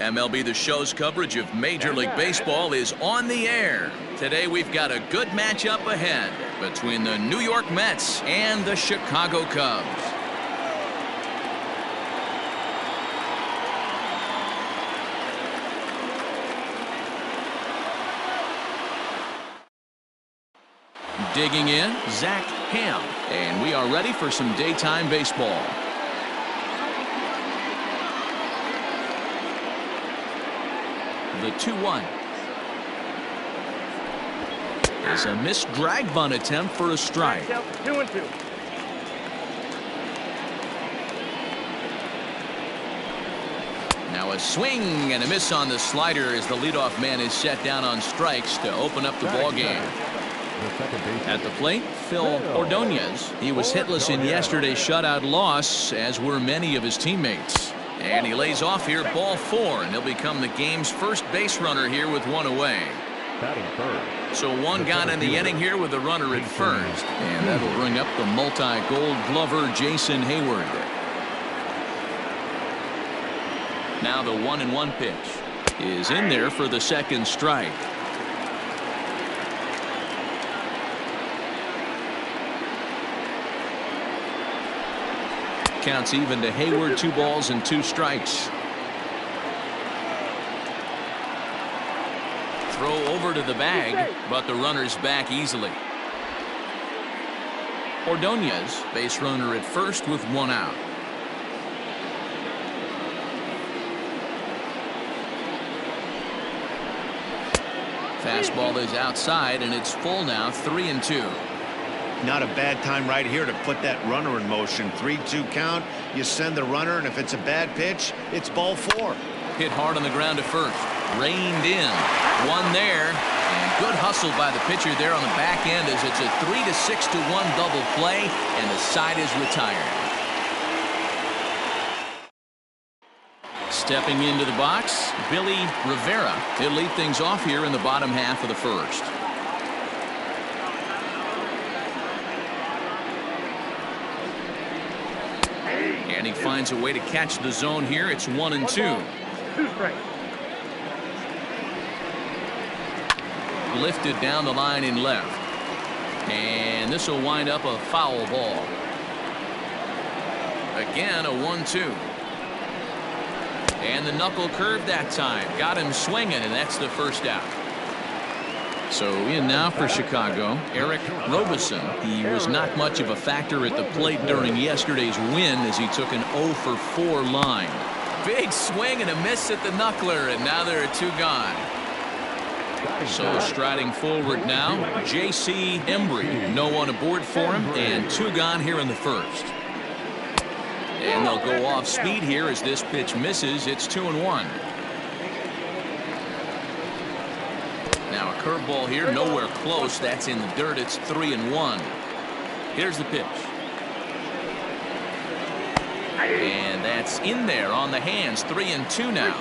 MLB The Show's coverage of Major League Baseball is on the air. Today we've got a good matchup ahead between the New York Mets and the Chicago Cubs. Digging in, Zach Ham, and we are ready for some daytime baseball. The 2-1 is a missed drag bunt attempt for a strike. 2-2. Now a swing and a miss on the slider as the leadoff man is set down on strikes to open up the ball game. At the plate, Phil Ordonez. He was hitless in yesterday's shutout loss, as were many of his teammates. And he lays off here, ball 4, and he'll become the game's first base runner here with one away. So one gone in the inning here with a runner at first, and that'll bring up the multi-gold glover Jason Hayward. Now the 1-1 pitch is in there for the second strike. Counts even to Hayward, 2 balls and 2 strikes. Throw over to the bag, but the runner's back easily. Ordonez, base runner at first with 1 out. Fastball is outside, and it's full now, 3-2. Not a bad time right here to put that runner in motion. 3-2 count. You send the runner, and if it's a bad pitch, it's ball 4. Hit hard on the ground to first. Reined in. 1 there. And good hustle by the pitcher there on the back end as it's a 3-6-1 double play, and the side is retired. Stepping into the box, Billy Rivera. He'll lead things off here in the bottom half of the first. And he finds a way to catch the zone here. It's 1-2. 2 strikes. Lifted down the line in left. And this will wind up a foul ball. Again, a 1-2. And the knuckle curve that time. Got him swinging, and that's the first out. So in now for Chicago, Eric Robeson. He was not much of a factor at the plate during yesterday's win as he took an 0-for-4 line. Big swing and a miss at the knuckler, and now there are 2 gone. So striding forward now, J.C. Embry. No one aboard for him, and 2 gone here in the first. And they'll go off speed here as this pitch misses. It's 2-1. Now a curveball here, nowhere close. That's in the dirt. It's 3-1. Here's the pitch. And that's in there on the hands. 3-2 now.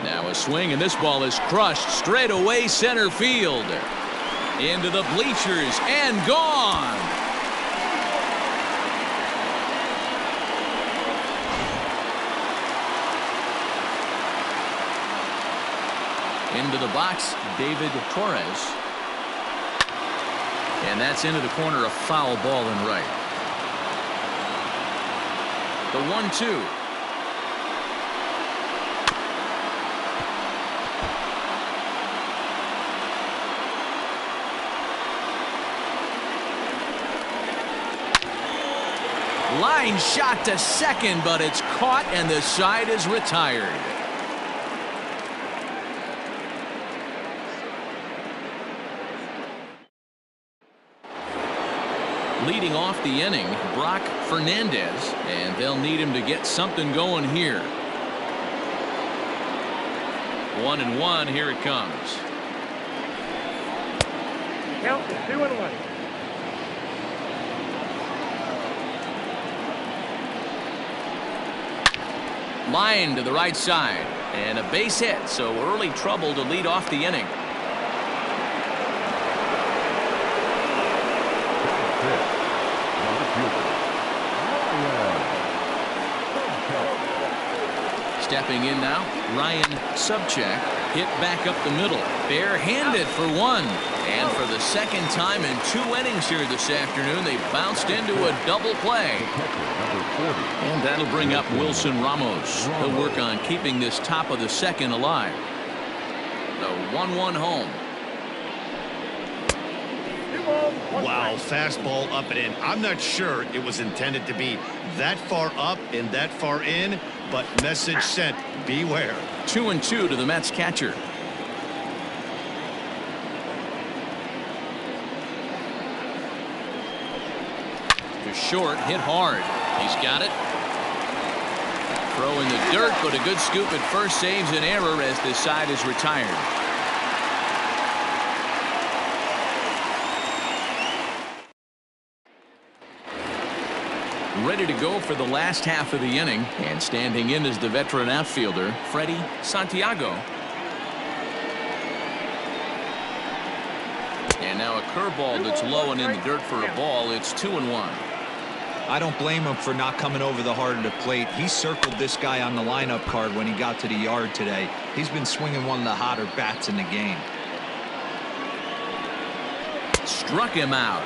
Now a swing, and this ball is crushed straight away center field. Into the bleachers and gone. Into the box, David Torres. And that's into the corner, a foul ball in right. The 1-2. Line shot to second, but it's caught, and the side is retired. Leading off the inning, Brock Fernandez, and they'll need him to get something going here. 1-1, here it comes. Count is 2-1. Line to the right side, and a base hit, so early trouble to lead off the inning. Stepping in now, Ryan Subcheck. Hit back up the middle. Barehanded for one. And for the second time in 2 innings here this afternoon, they bounced into a double play. And that'll bring up Wilson Ramos. He'll work on keeping this top of the second alive. The 1-1 home. Wow, fastball up and in. I'm not sure it was intended to be that far up and that far in, but message sent, beware. 2-2 to the Mets catcher. To short, hit hard. He's got it. Throw in the dirt, but a good scoop at first saves an error as this side is retired. Ready to go for the last half of the inning, and standing in is the veteran outfielder Freddie Santiago. And now a curveball that's low and in the dirt for a ball. It's 2-1. I don't blame him for not coming over the heart of the plate. He circled this guy on the lineup card when he got to the yard today. He's been swinging one of the hotter bats in the game. Struck him out.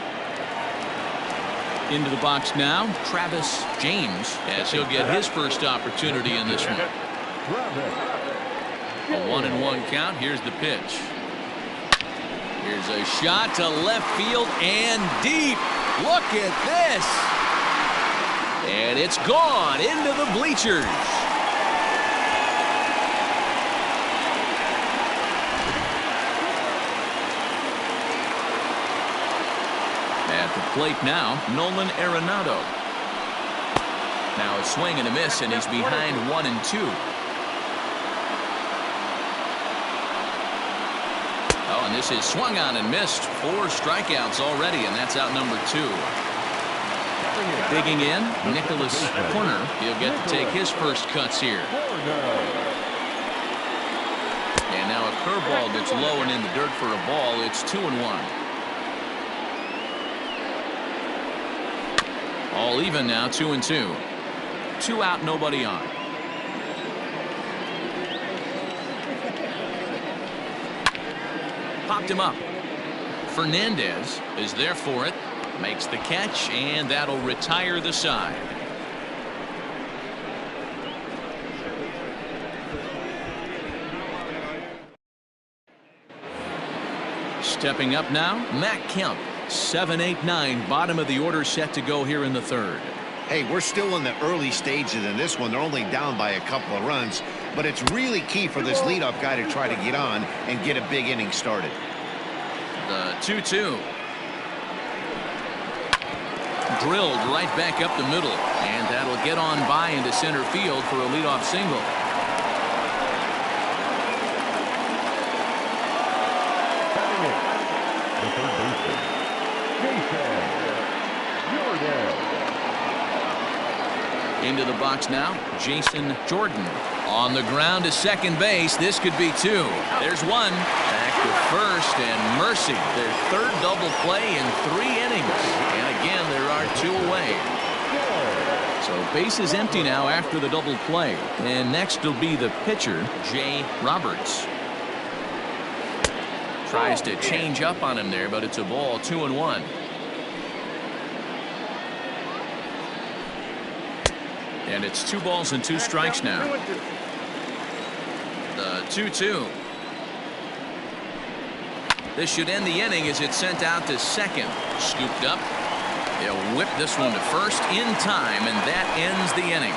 Into the box now, Travis James, as he'll get his first opportunity in this one. A 1-1 count. Here's the pitch. Here's a shot to left field and deep. Look at this. And it's gone into the bleachers. At the plate now, Nolan Arenado. Now a swing and a miss, and he's behind 1-2. Oh, and this is swung on and missed. 4 strikeouts already, and that's out number 2. Digging in, Nicholas Corner. He'll get to take his first cuts here. And now a curveball that's low and in the dirt for a ball. It's 2-1. All even now, 2-2. 2 out, nobody on. Popped him up. Fernandez is there for it. Makes the catch, and that'll retire the side. Stepping up now, Matt Kemp. 7-8-9, bottom of the order, set to go here in the third. Hey, we're still in the early stages in this one. They're only down by a couple of runs, but it's really key for this leadoff guy to try to get on and get a big inning started. The 2-2. Drilled right back up the middle, and that'll get on by into center field for a leadoff single. Into the box now, Jason Jordan. On the ground to second base. This could be 2. There's 1. Back to first, and mercy. Their third double play in 3 innings. And again, there are 2 away. So base is empty now after the double play. And next will be the pitcher, Jay Roberts. Tries to change up on him there, but it's a ball. 2-1. And it's 2 balls and 2 strikes now. The 2-2. This should end the inning as it's sent out to second. Scooped up. They'll whip this one to first in time, and that ends the inning.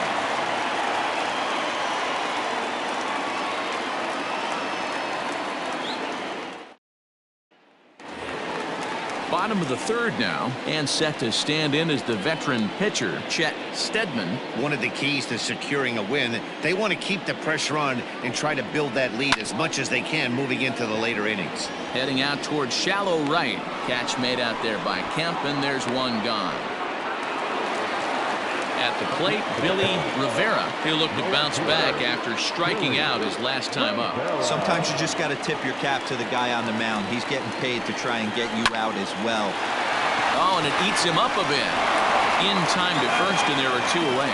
Bottom of the third now, and set to stand in as the veteran pitcher, Chet Steadman. One of the keys to securing a win, they want to keep the pressure on and try to build that lead as much as they can moving into the later innings. Heading out towards shallow right. Catch made out there by Kemp, and there's 1 gone. At the plate, Billy Rivera. He'll look to bounce back after striking out his last time up. Sometimes you just got to tip your cap to the guy on the mound. He's getting paid to try and get you out as well. Oh, and it eats him up a bit. In time to first, and there are 2 away.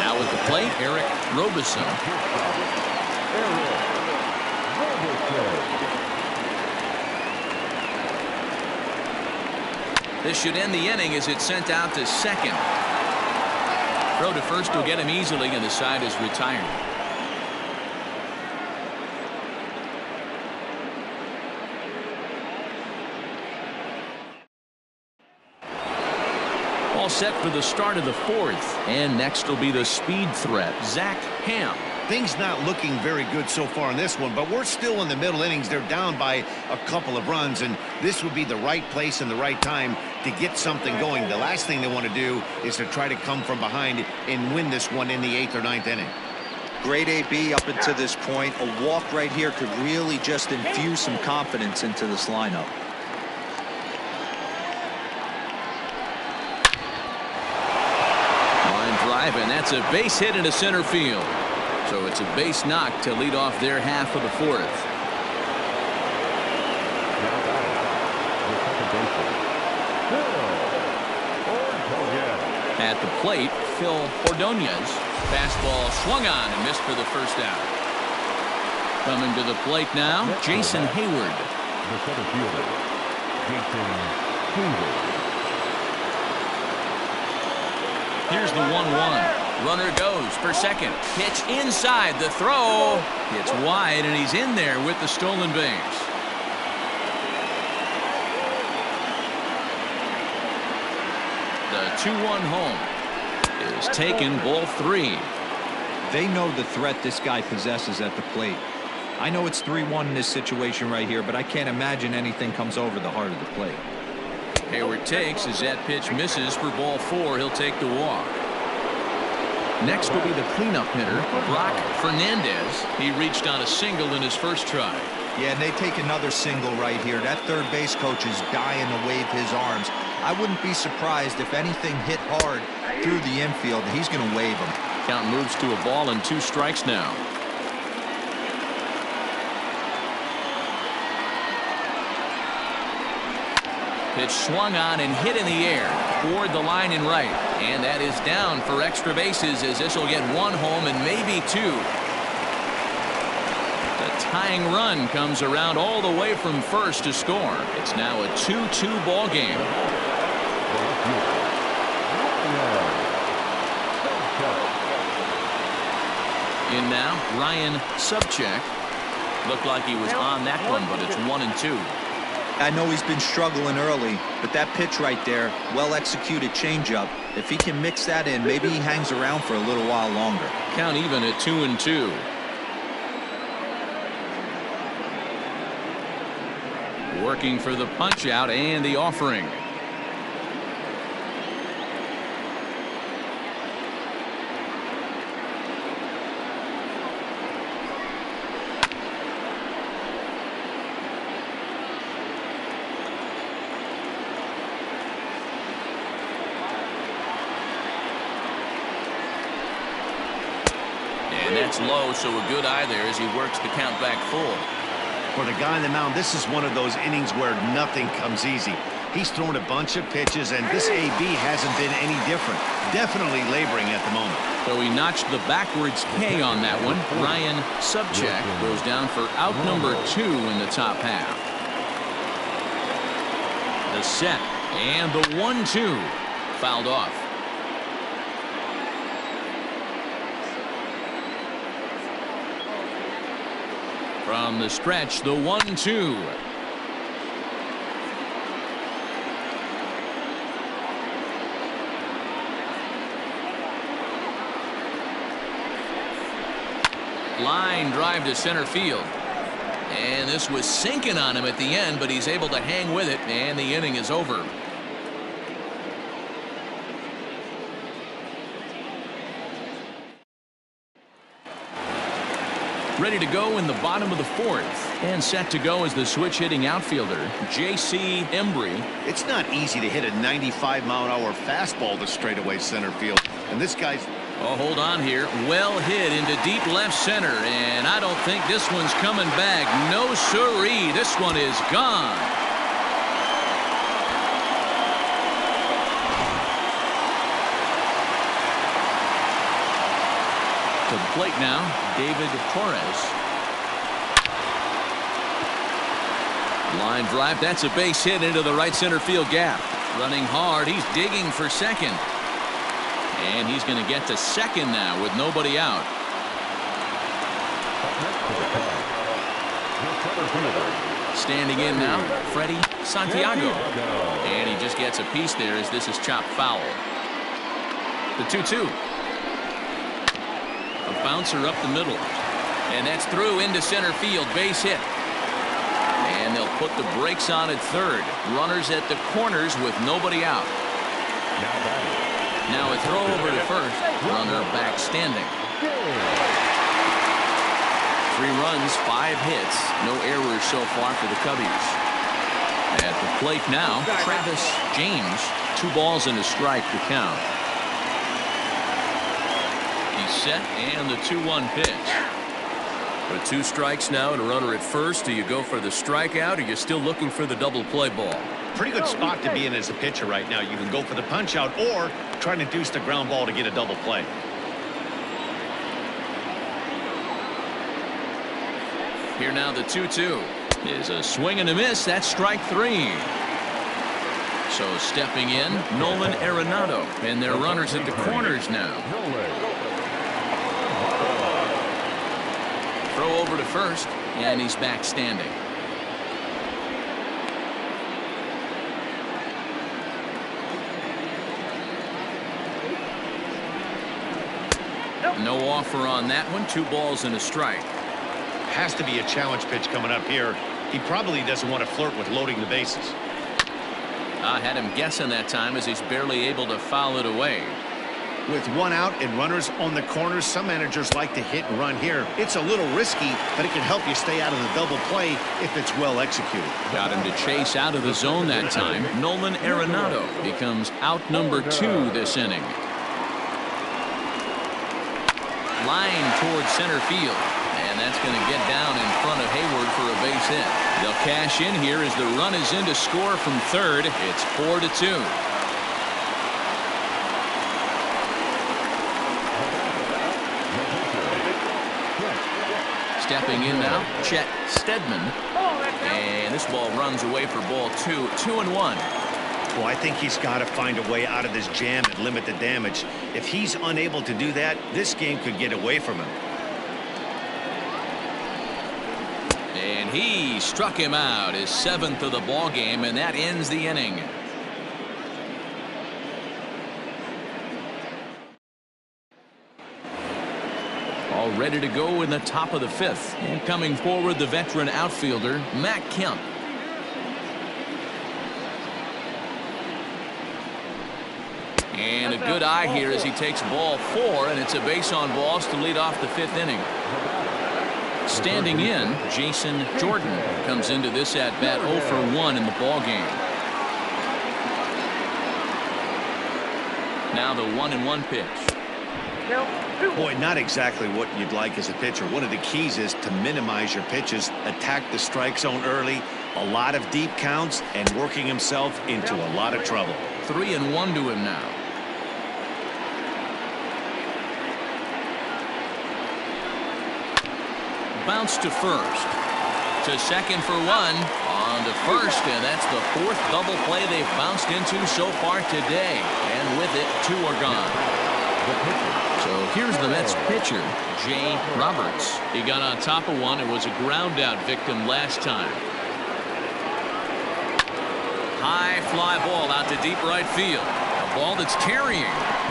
Now at the plate, Eric Robeson. This should end the inning as it's sent out to second. Throw to first will get him easily, and the side is retired. All set for the start of the fourth. And next will be the speed threat, Zach Ham. Things not looking very good so far in this one, but we're still in the middle innings. They're down by a couple of runs, and this would be the right place and the right time to get something going. The last thing they want to do is to try to come from behind and win this one in the 8th or 9th inning. Great AB up until this point. A walk right here could really just infuse some confidence into this lineup. Line drive, and that's a base hit into center field. So it's a base knock to lead off their half of the fourth. At the plate, Phil Ordonez. Fastball swung on and missed for the first out. Coming to the plate now, Jason Hayward. The center fielder, Jason Hayward. Here's the 1-1. Runner goes for second. Pitch inside. The throw. It's wide, and he's in there with the stolen base. The 2-1 home is taken, ball 3. They know the threat this guy possesses at the plate. I know it's 3-1 in this situation right here, but I can't imagine anything comes over the heart of the plate. Hayward takes as that pitch misses for ball 4. He'll take the walk. Next will be the cleanup hitter, Brock Fernandez. He reached on a single in his first try. Yeah, and they take another single right here. That third base coach is dying to wave his arms. I wouldn't be surprised if anything hit hard through the infield. He's going to wave them. Count moves to a ball and 2 strikes now. Pitch swung on and hit in the air toward the line and right, and that is down for extra bases as this will get 1 home and maybe 2. The tying run comes around all the way from first to score. It's now a 2-2 ball game. In now, Ryan Subcheck. Looked like he was on that one, but it's 1-2. I know he's been struggling early, but that pitch right there, well-executed changeup. If he can mix that in, maybe he hangs around for a little while longer. Count even at 2-2. Working for the punch out and the offering. And that's low, so a good eye there as he works the count back full. For the guy on the mound, this is one of those innings where nothing comes easy. He's thrown a bunch of pitches, and this AB hasn't been any different. Definitely laboring at the moment. So he notched the backwards K on that one. Ryan Subcheck goes down for out number 2 in the top half. The set and the 1-2 fouled off. From the stretch, the 1-2. Line drive to center field. And this was sinking on him at the end, but he's able to hang with it, and the inning is over. Ready to go in the bottom of the fourth, and set to go as the switch hitting outfielder, J.C. Embry. It's not easy to hit a 95-mile-an-hour fastball to straightaway center field, and this guy's... Oh, hold on here. Well hit into deep left center, and I don't think this one's coming back. No siree. This one is gone. To the plate now, David Torres. Line drive. That's a base hit into the right center field gap. Running hard. He's digging for second. And he's going to get to second now with nobody out. Standing in now, Freddie Santiago. And he just gets a piece there as this is chopped foul. The 2-2. A bouncer up the middle. And that's through into center field. Base hit. And they'll put the brakes on at third. Runners at the corners with nobody out. Now a throw over to first. Runner back standing. 3 runs, 5 hits. No errors so far for the Cubbies. At the plate now, Travis James. 2 balls and a strike to count. He's set and the 2-1 pitch. With 2 strikes now and a runner at first, do you go for the strikeout or you're still looking for the double play ball? Pretty good spot to be in as a pitcher right now. You can go for the punch out or try to induce the ground ball to get a double play. Here now the 2-2 is a swing and a miss. That's strike 3. So stepping in, Nolan Arenado, and their runners at the corners now. Throw over to first, and he's back standing. No offer on that one. 2 balls and a strike. Has to be a challenge pitch coming up here. He probably doesn't want to flirt with loading the bases. I had him guessing that time as he's barely able to foul it away. With 1 out and runners on the corners, some managers like to hit and run here. It's a little risky, but it can help you stay out of the double play if it's well executed. Got him to chase out of the zone that time. Nolan Arenado becomes out number 2 this inning. Line towards center field. And that's going to get down in front of Hayward for a base hit. They'll cash in here as the run is in to score from third. It's 4-2. Stepping in now, Chet Steadman. And this ball runs away for ball 2. 2-1. Well, I think he's got to find a way out of this jam and limit the damage. If he's unable to do that, this game could get away from him. And he struck him out, his 7th of the ball game, and that ends the inning. All ready to go in the top of the 5th. And coming forward, the veteran outfielder, Matt Kemp. And a good eye here as he takes ball 4, and it's a base on balls to lead off the 5th inning. Standing in, Jason Jordan comes into this at bat 0 for 1 in the ball game. Now the 1-1 pitch. Boy, not exactly what you'd like as a pitcher. One of the keys is to minimize your pitches, attack the strike zone early, a lot of deep counts, and working himself into a lot of trouble. 3-1 to him now. Bounce to first. To second for 1. On to first, and that's the 4th double play they've bounced into so far today. And with it, 2 are gone. So here's the Mets pitcher, Jay Roberts. He got on top of one and was a ground out victim last time. High fly ball out to deep right field. A ball that's carrying.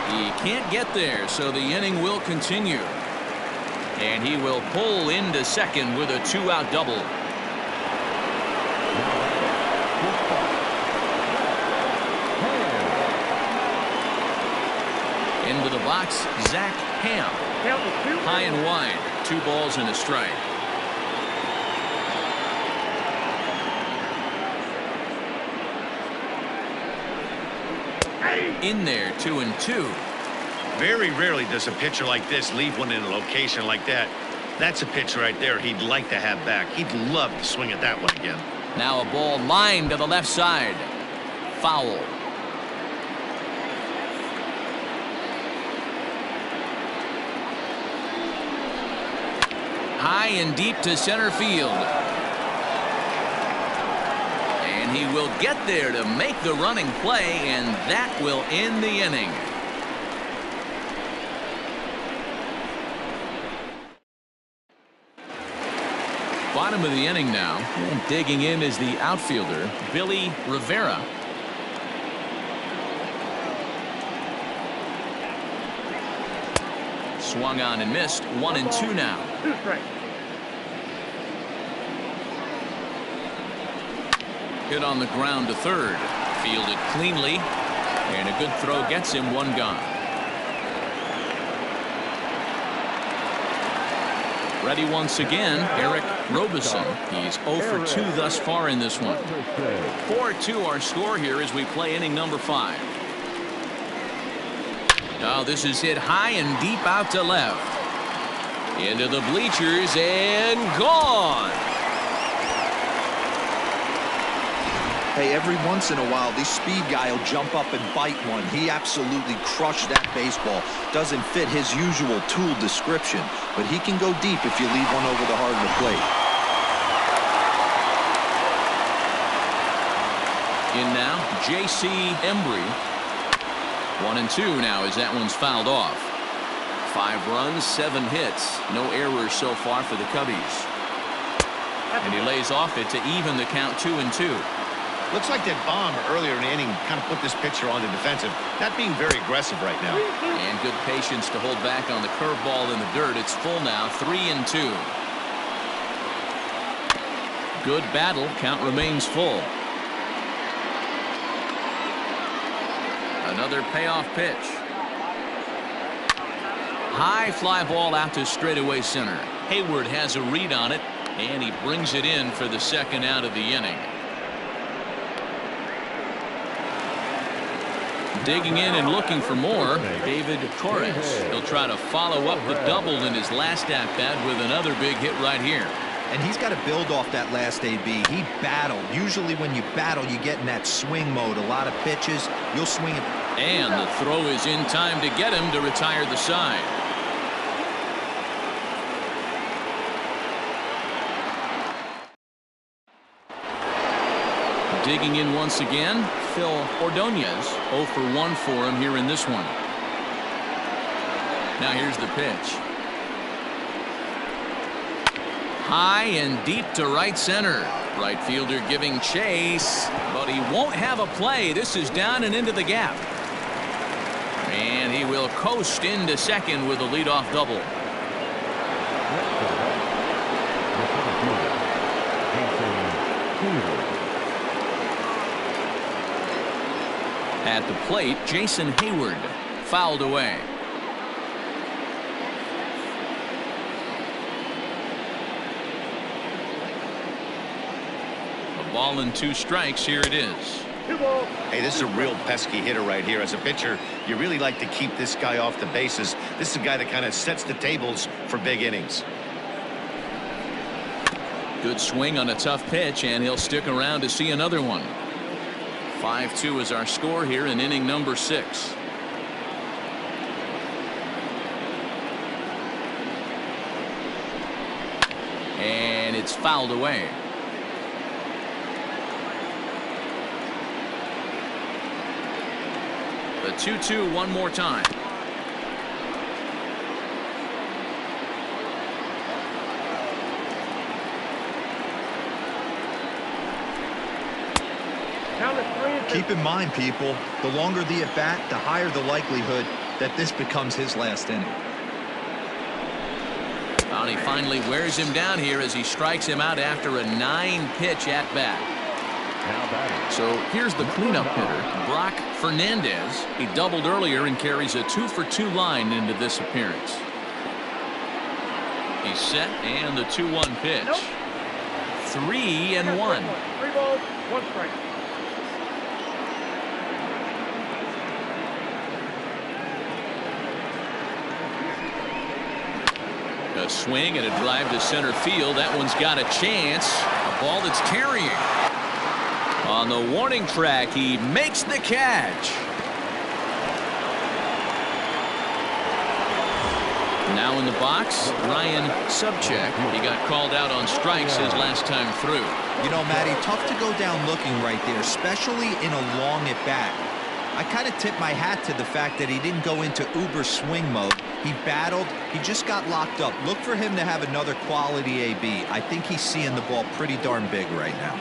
He can't get there, so the inning will continue. And he will pull into second with a 2-out double. Into the box, Zach Ham. High and wide. 2 balls and a strike. In there, 2-2. Very rarely does a pitcher like this leave one in a location like that. That's a pitch right there he'd like to have back. He'd love to swing at that one again. Now a ball lined to the left side. Foul. high and deep to center field. And he will get there to make the running play, and that will end the inning. Bottom of the inning now, and digging in is the outfielder, Billy Rivera. Swung on and missed. 1-2 now. 2 strikes. Hit on the ground to third. Fielded cleanly, and a good throw gets him 1 gone. Ready once again, Eric Robeson. He's 0 for 2 thus far in this one. 4-2 our score here as we play inning number 5. Now this is hit high and deep out to left. Into the bleachers and gone. Hey, every once in a while, this speed guy will jump up and bite one. He absolutely crushed that baseball. Doesn't fit his usual tool description, but he can go deep if you leave one over the heart of the plate. In now, J.C. Embry. 1-2 now as that one's fouled off. 5 runs, 7 hits. No errors so far for the Cubbies. And he lays off it to even the count 2-2. Looks like that bomb earlier in the inning kind of put this pitcher on the defensive. Not being very aggressive right now. And good patience to hold back on the curveball in the dirt. It's full now, 3-2. Good battle. Count remains full. Another payoff pitch. High fly ball out to straightaway center. Hayward has a read on it, and he brings it in for the second out of the inning. Digging in and looking for more, David Torres. He'll try to follow up the double in his last at-bat with another big hit right here. And he's got to build off that last AB. He battled. Usually when you battle, you get in that swing mode. A lot of pitches, you'll swing it. And the throw is in time to get him to retire the side. Digging in once again, Phil Ordonez. 0 for 1 for him here in this one. Now here's the pitch. High and deep to right center. Right fielder giving chase, but he won't have a play. This is down and into the gap. And he will coast into second with a leadoff double. At the plate, Jason Hayward. Fouled away. A ball and 2 strikes. Here it is. 2 balls. Hey, this is a real pesky hitter right here. As a pitcher, you really like to keep this guy off the bases. This is a guy that kind of sets the tables for big innings. Good swing on a tough pitch, and he'll stick around to see another one. 5-2 is our score here in inning number 6. And it's fouled away. The 2-2 one more time. Keep in mind, people, the longer the at-bat, the higher the likelihood that this becomes his last inning. Well, he finally wears him down here as he strikes him out after a 9-pitch at-bat. So here's the cleanup hitter, Brock Fernandez. He doubled earlier and carries a 2 for 2 line into this appearance. He's set, and the 2-1 pitch. 3-1. 3 balls, 1 strike. A swing and a drive to center field. That one's got a chance. A ball that's carrying. On the warning track, he makes the catch. Now in the box, Ryan Subcheck. He got called out on strikes his last time through. You know, Matty, tough to go down looking right there, especially in a long at bat. I kind of tip my hat to the fact that he didn't go into uber swing mode. He battled. He just got locked up. Look for him to have another quality AB. I think he's seeing the ball pretty darn big right now.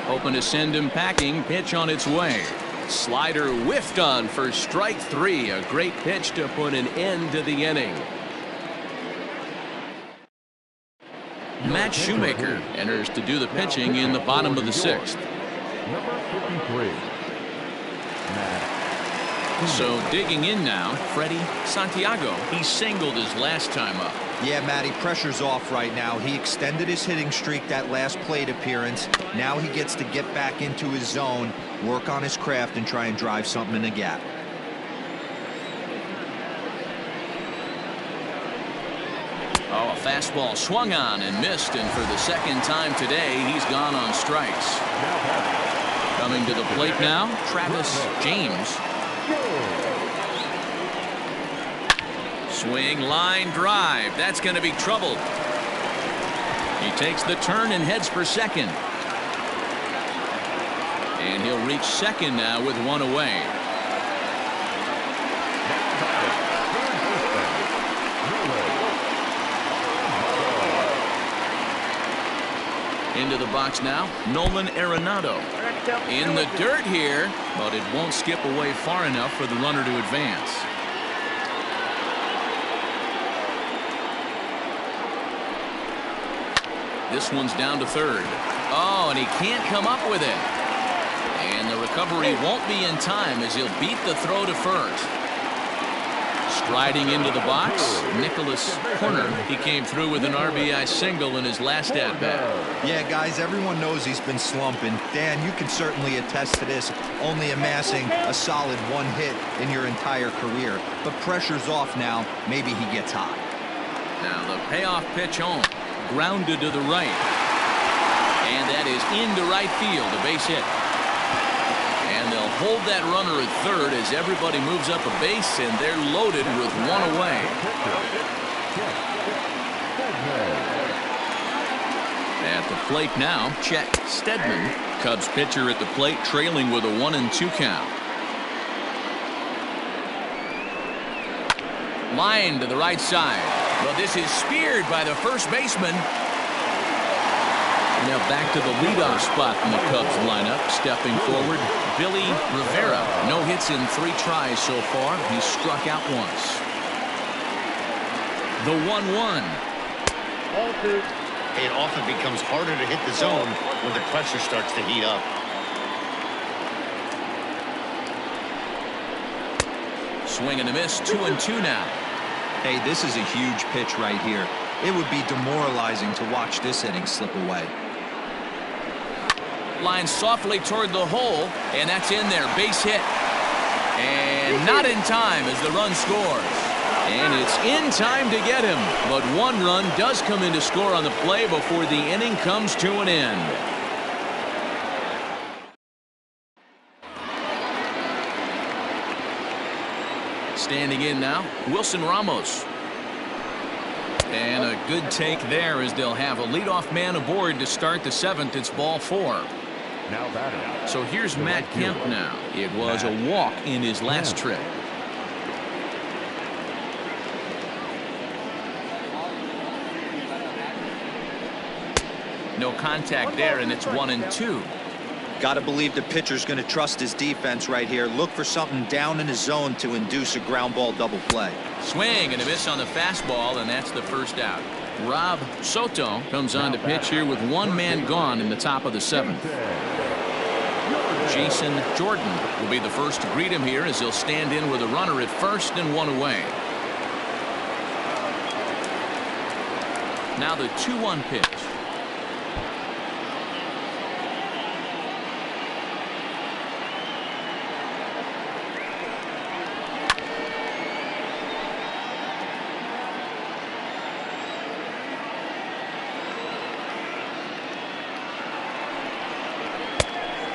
Hoping to send him packing. Pitch on its way. Slider whiffed on for strike 3. A great pitch to put an end to the inning. Matt Shoemaker enters to do the pitching in the bottom of the 6th. Number 53. So digging in now, Freddie Santiago. He singled his last time up. Yeah, Matty, pressure's off right now. He extended his hitting streak that last plate appearance. Now he gets to get back into his zone, work on his craft, and try and drive something in the gap. Oh, a fastball swung on and missed, and for the second time today, he's gone on strikes. Coming to the plate now, Travis James. Swing, line, drive. That's going to be trouble. He takes the turn and heads for second. And he'll reach second now with one away. Into the box now, Nolan Arenado. In the dirt here, but it won't skip away far enough for the runner to advance. This one's down to third. Oh, and he can't come up with it. And the recovery won't be in time as he'll beat the throw to first. Striding into the box, Nicholas Corner. He came through with an RBI single in his last at-bat. Yeah, guys, everyone knows he's been slumping. Dan, you can certainly attest to this, only amassing a solid 1 hit in your entire career. But pressure's off now. Maybe he gets hot. Now the payoff pitch home. Grounded to the right. And that is into right field, a base hit. And they'll hold that runner at third as everybody moves up a base, and they're loaded with one away. At the plate now, Chet Steadman. Cubs pitcher at the plate, trailing with a 1-2 count. Line to the right side. Well, this is speared by the first baseman. Now back to the leadoff spot in the Cubs lineup. Stepping forward, Billy Rivera. No hits in 3 tries so far. He's struck out once. The 1-1. Ball 2. It often becomes harder to hit the zone when the pressure starts to heat up. Swing and a miss, 2-2 now. Hey, this is a huge pitch right here. It would be demoralizing to watch this inning slip away. Line softly toward the hole, and that's in there. Base hit. And not in time as the run scores. And it's in time to get him. But 1 run does come in to score on the play before the inning comes to an end. Standing in now, Wilson Ramos. And a good take there as they'll have a leadoff man aboard to start the 7th. It's ball 4. Now batting. So here's Matt Kemp now. It was a walk in his last trip. No contact there, and it's 1-2. Got to believe the pitcher's going to trust his defense right here. Look for something down in his zone to induce a ground ball double play. Swing and a miss on the fastball, and that's the first out. Rob Soto comes on to pitch here with 1 man gone in the top of the 7th. Jason Jordan will be the first to greet him here as he'll stand in with a runner at first and 1 away. Now the 2-1 pitch.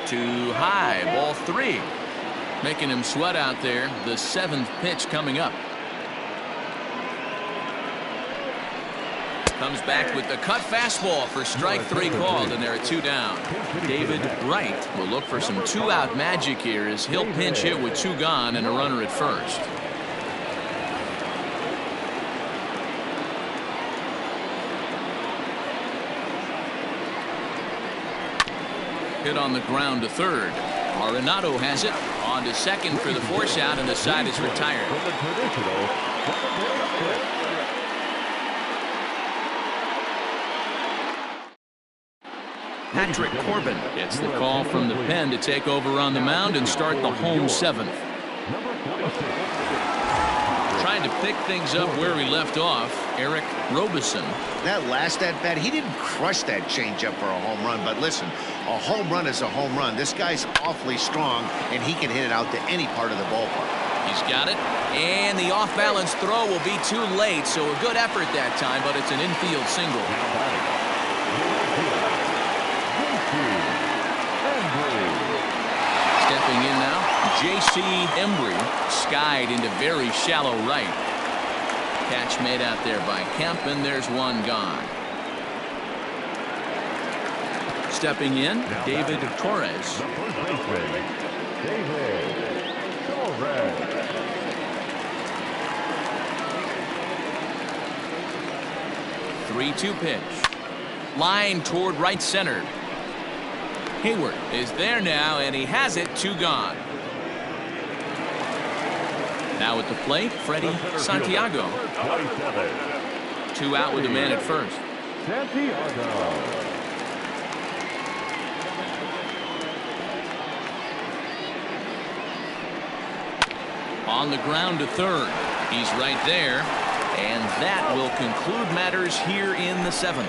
Too high, ball 3. Making him sweat out there. The 7th pitch coming up. Comes back with the cut fastball for strike 3 called, and there are 2 down. David Wright will look for some 2-out magic here as he'll pinch hit with 2 gone and a runner at first. Hit on the ground to third. Arenado has it. On to second for the force out, and the side is retired. Patrick Corbin gets the call from the pen to take over on the mound and start the home 7th. Trying to pick things up where we left off, Eric Robeson. That last at-bat, he didn't crush that changeup for a home run, but listen, a home run is a home run. This guy's awfully strong, and he can hit it out to any part of the ballpark. He's got it, and the off-balance throw will be too late, so a good effort that time, but it's an infield single. Stepping in now, J.C. Embry, skied into very shallow right. Catch made out there by Kemp, and there's 1 gone. Stepping in, David Torres. David Torres. 3-2 pitch. Line toward right center. Hayward is there now, and he has it. 2 gone. Now at the plate, Freddie Santiago. 2 out with a man at first. Santiago. On the ground to third. He's right there, and that will conclude matters here in the 7th.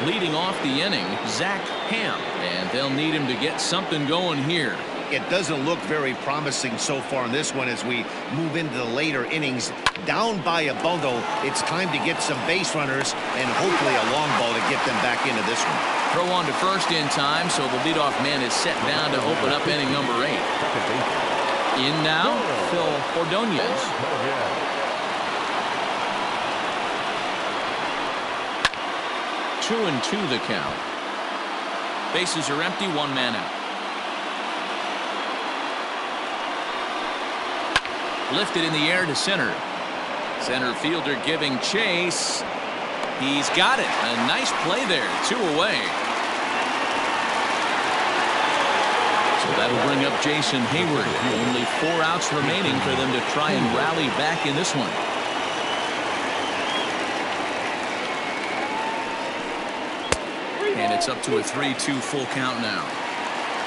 Leading off the inning, Zach Ham, and they'll need him to get something going here. It doesn't look very promising so far in this one as we move into the later innings. Down by a bundle, it's time to get some base runners and hopefully a long ball to get them back into this one. Throw on to first in time, so the leadoff man is set down to open up inning number 8. In now, Phil Ordonez. 2-2 the count. Bases are empty, 1 man out. Lifted in the air to center. Center fielder giving chase. He's got it. A nice play there. 2 away. So that'll bring up Jason Hayward. Only 4 outs remaining for them to try and rally back in this one. And it's up to a 3-2 full count now.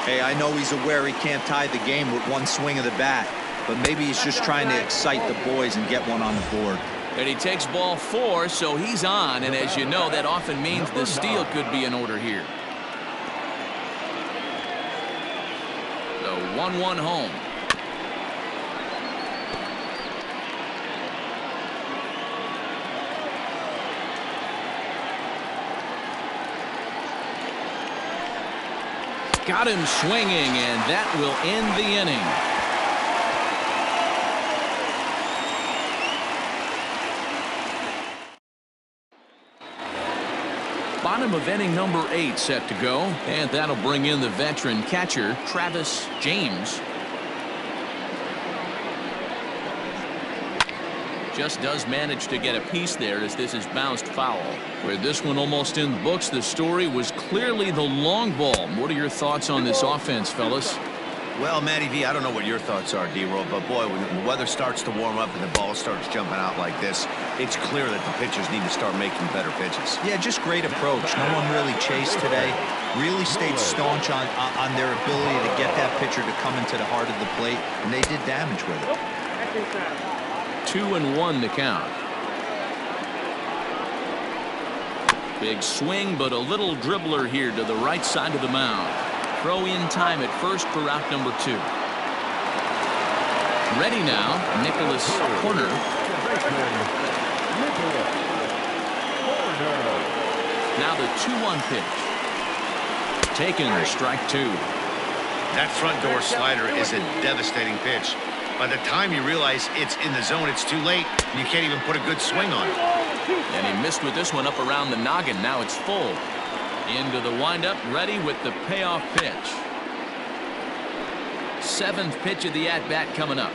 Hey, I know he's aware he can't tie the game with 1 swing of the bat, but maybe he's just trying to excite the boys and get one on the board. And he takes ball 4, so he's on, and as you know, that often means the steal could be in order here. The 1-1 home. Got him swinging, and that will end the inning. Bottom of inning number 8 set to go, and that'll bring in the veteran catcher, Travis James. Just does manage to get a piece there as this is bounced foul. With this one almost in the books, the story was clearly the long ball. What are your thoughts on this offense, fellas? Well, Matty V, I don't know what your thoughts are, D-Roll, but boy, when the weather starts to warm up and the ball starts jumping out like this, it's clear that the pitchers need to start making better pitches. Yeah, just great approach. No one really chased today. Really stayed staunch on their ability to get that pitcher to come into the heart of the plate, and they did damage with it. 2-1 the count. Big swing, but a little dribbler here to the right side of the mound. Throw in time at first for out number 2. Ready now, Nicholas Corner. Now the 2-1 pitch. Taken, strike 2. That front door slider is a devastating pitch. By the time you realize it's in the zone, it's too late. You can't even put a good swing on it. And he missed with this one up around the noggin. Now it's full. Into the windup, ready with the payoff pitch. 7th pitch of the at-bat coming up.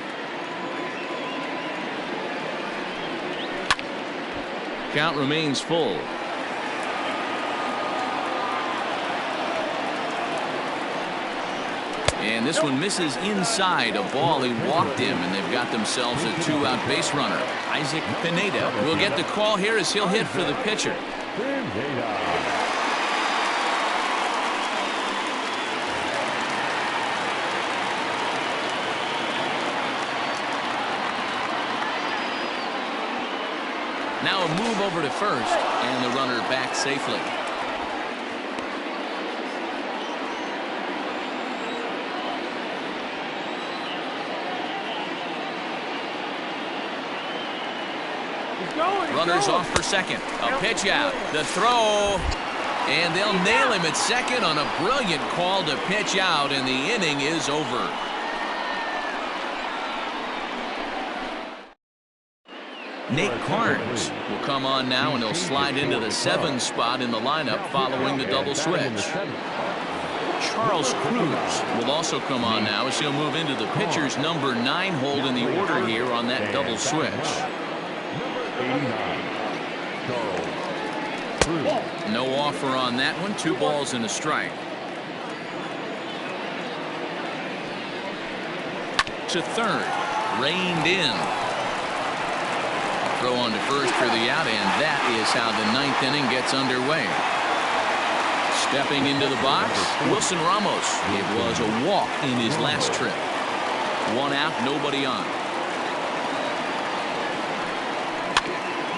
Count remains full. And this one misses inside. A ball he walked him, and they've got themselves a 2-out base runner. Isaac Pineda will get the call here as he'll hit for the pitcher. Now a move over to first, and the runner back safely. Runners off for second. A pitch out. The throw. And they'll nail him at second on a brilliant call to pitch out, and the inning is over. Nate Carnes will come on now, and he'll slide into the 7 spot in the lineup following the double switch. Charles Cruz will also come on now as he'll move into the pitcher's number 9 hold in the order here on that double switch. No offer on that one. 2 balls and a strike. To third. Reined in. Throw on to first for the out, and that is how the 9th inning gets underway. Stepping into the box, Wilson Ramos. It was a walk in his last trip. 1 out, nobody on.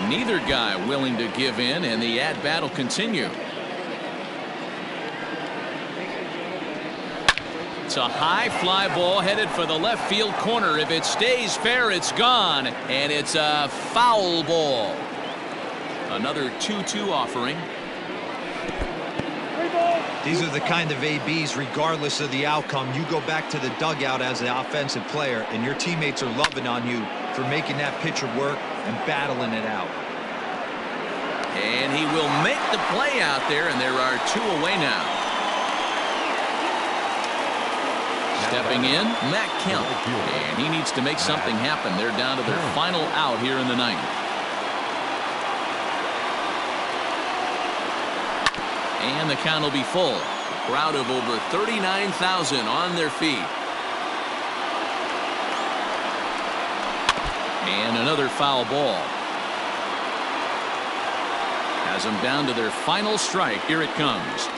Neither guy willing to give in, and the at-bat will continue. It's a high fly ball headed for the left field corner. If it stays fair, it's gone, and it's a foul ball. Another 2-2 offering. These are the kind of ABs, regardless of the outcome. You go back to the dugout as the offensive player, and your teammates are loving on you for making that pitcher work and battling it out. And he will make the play out there, and there are 2 away now. Stepping in, Matt Kemp, and he needs to make something happen. They're down to their final out here in the 9th. And the count will be full. A crowd of over 39,000 on their feet. And another foul ball. Has them down to their final strike. Here it comes.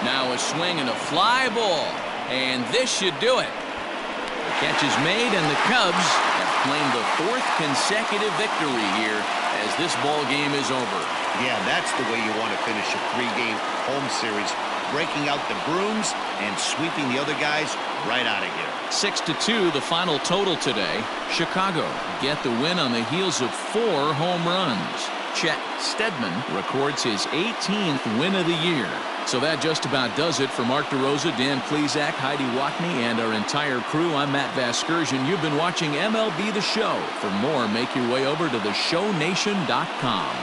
Now a swing and a fly ball. And this should do it. The catch is made, and the Cubs have claimed the 4th consecutive victory here as this ball game is over. Yeah, that's the way you want to finish a 3-game home series. Breaking out the brooms and sweeping the other guys right out of here. 6-2 the final total today. Chicago get the win on the heels of 4 home runs. Chet Steadman records his 18th win of the year. So that just about does it for Mark DeRosa, Dan Plesac, Heidi Watney, and our entire crew. I'm Matt Vasgersian. You've been watching MLB The Show. For more, make your way over to theshownation.com.